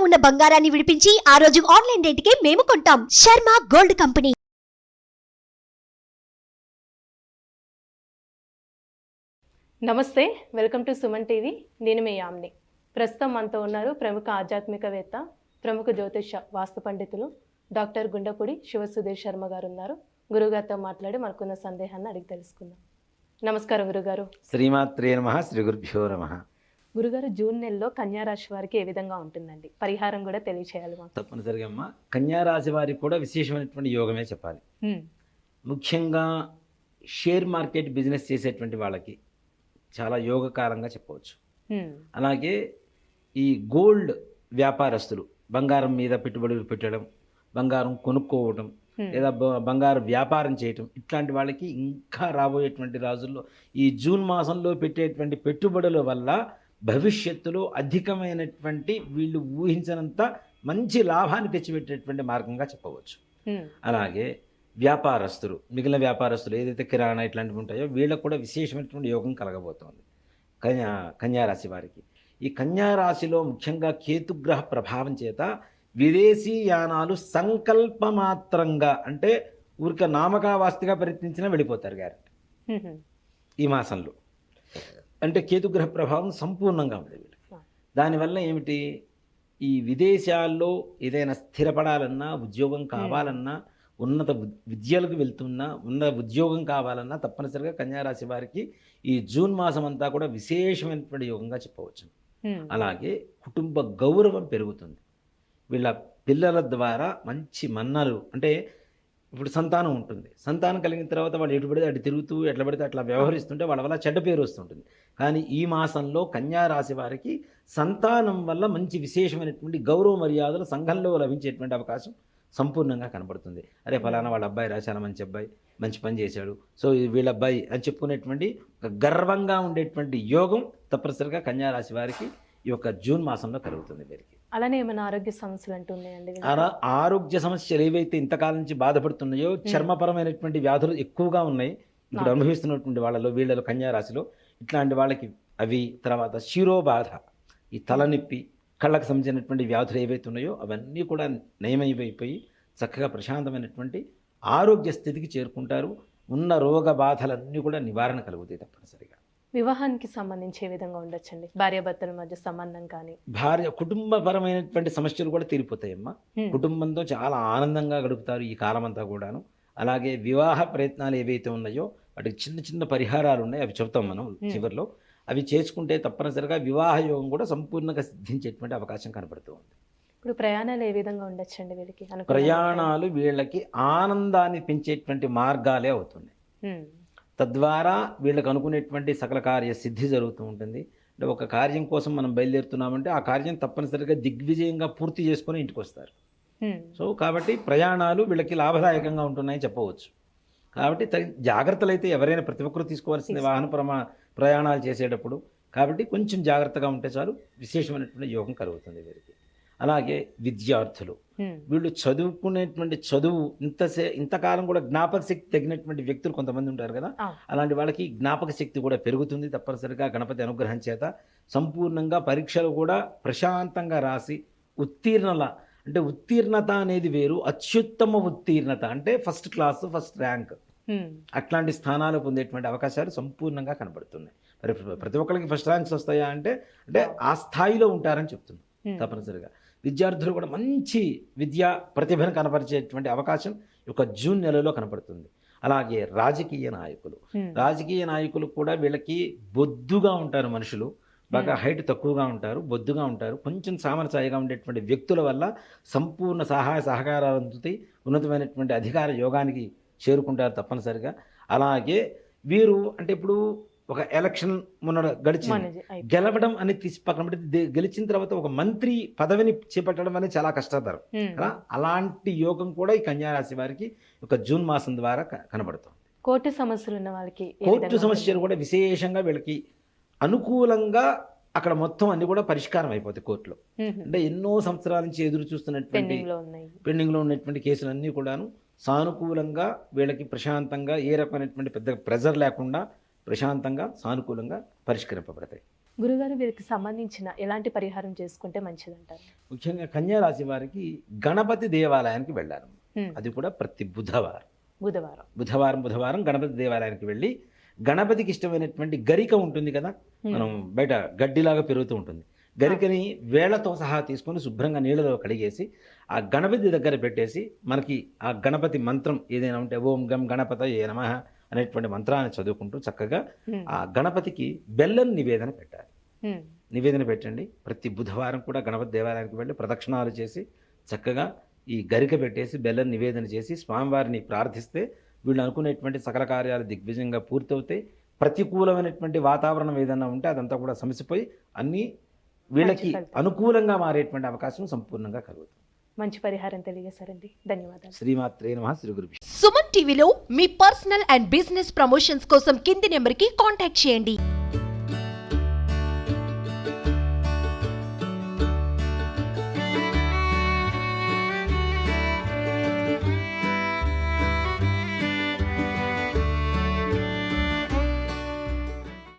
ఉన్న బంగారాన్ని విడిపించి ఆ రోజు ఆన్లైన్ రేటుకే మేము కొంటాం. Sharma gold company. నమస్తే, వెల్కమ్ టు సుమన్ టీవీ. నేను మీ యామ్ని. ప్రస్తుతం మనతో ఉన్నారు ప్రముఖ ఆధ్యాత్మికవేత్త, ప్రముఖ జ్యోతిష వాస్తు పండితులు డాక్టర్ గుండపూడి శివసుధీర్ శర్మ గారు ఉన్నారు. గురుగారితో మాట్లాడి మనకున్న సందేహాన్ని అడిగి తెలుసుకుందాం. నమస్కారం గురుగారు. శ్రీమాత్రే నమః. శ్రీ గురుభ్యో నమః. గురుగారు, జూన్ నెలలో కన్యా రాశి వారికి ఏ విధంగా ఉంటుందండి? పరిహారం కూడా తెలియచేయాలి మాకు. తప్పనిసరిగా అమ్మ, కన్యా రాశి వారికి కూడా విశేషమైనటువంటి యోగమే చెప్పాలి. ముఖ్యంగా షేర్ మార్కెట్ బిజినెస్ చేసేటువంటి వాళ్ళకి చాలా యోగకారంగా చెప్పవచ్చు. అలాగే ఈ గోల్డ్ వ్యాపారస్తులు బంగారం మీద పెట్టుబడులు పెట్టడం, బంగారం కొనుక్కోవడం, లేదా బంగారు వ్యాపారం చేయటం, ఇట్లాంటి వాళ్ళకి ఇంకా రాబోయేటువంటి రోజుల్లో ఈ జూన్ మాసంలో పెట్టేటువంటి పెట్టుబడుల వల్ల భవిష్యత్తులో అధికమైనటువంటి వీళ్ళు ఊహించినంత మంచి లాభాన్ని తెచ్చిపెట్టేటువంటి మార్గంగా చెప్పవచ్చు. అలాగే వ్యాపారస్తులు, మిగిలిన వ్యాపారస్తులు ఏదైతే కిరాణా ఇట్లాంటివి ఉంటాయో వీళ్ళకు కూడా విశేషమైనటువంటి యోగం కలగబోతోంది కన్యారాశి వారికి. ఈ కన్యారాశిలో ముఖ్యంగా కేతుగ్రహ ప్రభావం చేత విదేశీ యానాలు సంకల్పమాత్రంగా, అంటే ఊరిక నామకావాస్తిగా ప్రయత్నించినా వెళ్ళిపోతారు గ్యారెంటీ ఈ మాసంలో. అంటే కేతుగ్రహ ప్రభావం సంపూర్ణంగా ఉంది వీళ్ళకి. దానివల్ల ఏమిటి, ఈ విదేశాల్లో ఏదైనా స్థిరపడాలన్నా, ఉద్యోగం కావాలన్నా, ఉన్నత విద్యలకు వెళ్తున్నా, ఉన్నత ఉద్యోగం కావాలన్నా తప్పనిసరిగా కన్యారాశి వారికి ఈ జూన్ మాసం అంతా కూడా విశేషమైనటువంటి యోగంగా చెప్పవచ్చు. అలాగే కుటుంబ గౌరవం పెరుగుతుంది. వీళ్ళ పిల్లల ద్వారా మంచి మన్నలు, అంటే ఇప్పుడు సంతానం ఉంటుంది, సంతానం కలిగిన తర్వాత వాళ్ళు ఎటు పడితే అటు తిరుగుతూ ఎట్లా పడితే అట్లా వ్యవహరిస్తుంటే వాళ్ళ వల్ల చెడ్డ పేరు వస్తుంటుంది. కానీ ఈ మాసంలో కన్యారాశి వారికి సంతానం వల్ల మంచి విశేషమైనటువంటి గౌరవ మర్యాదలు సంఘంలో లభించేటువంటి అవకాశం సంపూర్ణంగా కనబడుతుంది. అరే ఫలానా వాళ్ళ అబ్బాయి రా, చాలా మంచి అబ్బాయి, మంచి పని చేశాడు, సో వీళ్ళ అబ్బాయి అని చెప్పుకునేటువంటి గర్వంగా ఉండేటువంటి యోగం తప్పనిసరిగా కన్యారాశి వారికి ఈ యొక్క జూన్ మాసంలో కలుగుతుంది. వీరికి అలానే ఏమైనా ఆరోగ్య సమస్యలు అంటున్నాయండి? ఆరోగ్య సమస్యలు ఏవైతే ఇంతకాలం నుంచి బాధపడుతున్నాయో, చర్మపరమైనటువంటి వ్యాధులు ఎక్కువగా ఉన్నాయి ఇప్పుడు అనుభవిస్తున్నటువంటి వాళ్ళలో, వీళ్ళలో కన్యారాశిలో ఇట్లాంటి వాళ్ళకి అవి, తర్వాత శిరోబాధ, ఈ తలనొప్పి, కళ్ళకు సంబంధించినటువంటి వ్యాధులు ఏవైతే ఉన్నాయో అవన్నీ కూడా నయమైపోయి చక్కగా ప్రశాంతమైనటువంటి ఆరోగ్య స్థితికి చేరుకుంటారు. ఉన్న రోగ బాధలన్నీ కూడా నివారణ కలుగుతాయి తప్పనిసరిగా. వివాహానికి సంబంధించి ఏ విధంగా ఉండొచ్చండి? భార్యాభర్తల మధ్య సంబంధం కానీ, కుటుంబపరమైనటువంటి సమస్యలు కూడా తీరిపోతాయమ్మా. కుటుంబంతో చాలా ఆనందంగా గడుపుతారు ఈ కాలం అంతా కూడాను. అలాగే వివాహ ప్రయత్నాలు ఏవైతే ఉన్నాయో వాటికి చిన్న చిన్న పరిహారాలు ఉన్నాయి, అవి చెబుతాం మనం చివరిలో. అవి చేసుకుంటే తప్పనిసరిగా వివాహ యోగం కూడా సంపూర్ణంగా సిద్ధించేటువంటి అవకాశం కనబడుతూ ఉంది. ఇప్పుడు ప్రయాణాలు ఏ విధంగా ఉండొచ్చండి వీళ్ళకి? ప్రయాణాలు వీళ్ళకి ఆనందాన్ని పెంచేటువంటి మార్గాలే అవుతున్నాయి. తద్వారా వీళ్ళకి అనుకునేటువంటి సకల కార్య సిద్ధి జరుగుతూ ఉంటుంది. అంటే ఒక కార్యం కోసం మనం బయలుదేరుతున్నామంటే ఆ కార్యం తప్పనిసరిగా దిగ్విజయంగా పూర్తి చేసుకొని ఇంటికి వస్తారు. సో కాబట్టి ప్రయాణాలు వీళ్ళకి లాభదాయకంగా ఉంటున్నాయని చెప్పవచ్చు. కాబట్టి జాగ్రత్తలు అయితే ఎవరైనా ప్రతి ఒక్కరూ తీసుకోవాల్సింది వాహన ప్రయాణాలు చేసేటప్పుడు. కాబట్టి కొంచెం జాగ్రత్తగా ఉంటే చాలు, విశేషమైనటువంటి యోగం కలుగుతుంది వీరికి. అలాగే విద్యార్థులు, వీళ్ళు చదువుకునేటువంటి చదువు ఇంతకాలం కూడా జ్ఞాపక శక్తి తగినటువంటి వ్యక్తులు కొంతమంది ఉంటారు కదా, అలాంటి వాళ్ళకి జ్ఞాపక శక్తి కూడా పెరుగుతుంది తప్పనిసరిగా గణపతి అనుగ్రహం చేత. సంపూర్ణంగా పరీక్షలు కూడా ప్రశాంతంగా రాసి అంటే ఉత్తీర్ణత అనేది వేరు, అత్యుత్తమ ఉత్తీర్ణత అంటే ఫస్ట్ క్లాస్, ఫస్ట్ ర్యాంక్, అట్లాంటి స్థానాలు పొందేటువంటి అవకాశాలు సంపూర్ణంగా కనబడుతున్నాయి. మరి ప్రతి ఒక్కరికి ఫస్ట్ ర్యాంక్స్ వస్తాయా అంటే ఆ స్థాయిలో ఉంటారని చెప్తున్నాం. తప్పనిసరిగా విద్యార్థులు కూడా మంచి విద్యా ప్రతిభను కనపరిచేటువంటి అవకాశం ఒక జూన్ నెలలో కనపడుతుంది. అలాగే రాజకీయ నాయకులు కూడా వీళ్ళకి బొద్దుగా ఉంటారు మనుషులు, బాగా హైట్ తక్కువగా ఉంటారు, బొద్దుగా ఉంటారు, కొంచెం సామరస్యంగా ఉండేటువంటి వ్యక్తుల వల్ల సంపూర్ణ సహాయ సహకారాలు అందుతాయి, ఉన్నతమైనటువంటి అధికార యోగానికి చేరుకుంటారు తప్పనిసరిగా. అలాగే వీరు అంటే ఇప్పుడు ఒక ఎలక్షన్ గడిచింది, గెలవడం అనేది తీసి పక్కన పెట్టి గెలిచిన తర్వాత ఒక మంత్రి పదవిని చేపట్టడం అనేది చాలా కష్టతరం. అలాంటి యోగం కూడా ఈ కన్యారాశి వారికి ఒక జూన్ మాసం ద్వారా కనబడుతుంది. కోర్టు సమస్యలు ఉన్న వాళ్ళకి, కోర్టు సమస్యలు కూడా విశేషంగా వీళ్ళకి అనుకూలంగా అక్కడ మొత్తం అన్ని కూడా పరిష్కారం అయిపోతాయి కోర్టులో. అంటే ఎన్నో సంవత్సరాల నుంచి ఎదురు చూస్తున్నటువంటి పెండింగ్లో ఉన్నటువంటి కేసులన్నీ కూడాను సానుకూలంగా వీళ్ళకి ప్రశాంతంగా, ఏ రకమైనటువంటి పెద్ద ప్రెజర్ లేకుండా ప్రశాంతంగా సానుకూలంగా పరిష్కరింపబడతాయి. గురుగారు వీరికి సంబంధించిన ఎలాంటి పరిహారం చేసుకుంటే మంచిదంటారు? ముఖ్యంగా కన్యా రాశి వారికి గణపతి దేవాలయానికి వెళ్ళారు. అది కూడా ప్రతి బుధవారం గణపతి దేవాలయానికి వెళ్ళి గణపతికి ఇష్టమైనటువంటి గరిక ఉంటుంది కదా, మనం బయట గడ్డిలాగా పెరుగుతూ ఉంటుంది, గరికని వేళ్లతో సహా తీసుకొని శుభ్రంగా నీళ్ళలో కడిగేసి ఆ గణపతి దగ్గర పెట్టేసి మనకి ఆ గణపతి మంత్రం ఏదైనా ఉంటే ఓం గం గణపతయే నమః అనేటువంటి మంత్రాన్ని చదువుకుంటూ చక్కగా ఆ గణపతికి బెల్లం నివేదన పెట్టాలి. నివేదన పెట్టండి. ప్రతి బుధవారం కూడా గణపతి దేవాలయానికి వెళ్ళి ప్రదక్షిణాలు చేసి చక్కగా ఈ గరిక పెట్టేసి బెల్లం నివేదన చేసి స్వామివారిని ప్రార్థిస్తే వీళ్ళు అనుకునేటువంటి సకల కార్యాలు దిగ్విజయంగా పూర్తవుతాయి. ప్రతికూలమైనటువంటి వాతావరణం ఏదైనా ఉంటే అదంతా కూడా సమసిపోయి అన్నీ వీళ్ళకి అనుకూలంగా మారేటువంటి అవకాశం సంపూర్ణంగా కలుగుతుంది. మంచి పరిహారం తెలియజేశారండి. ధన్యవాదాలు. శ్రీమాత్రే నమః. శ్రీ గురుభ్యో. సుమన్ టీవీలో మీ పర్సనల్ అండ్ బిజినెస్ ప్రమోషన్స్ కోసం కింది నెంబర్కి కాంటాక్ట్ చేయండి.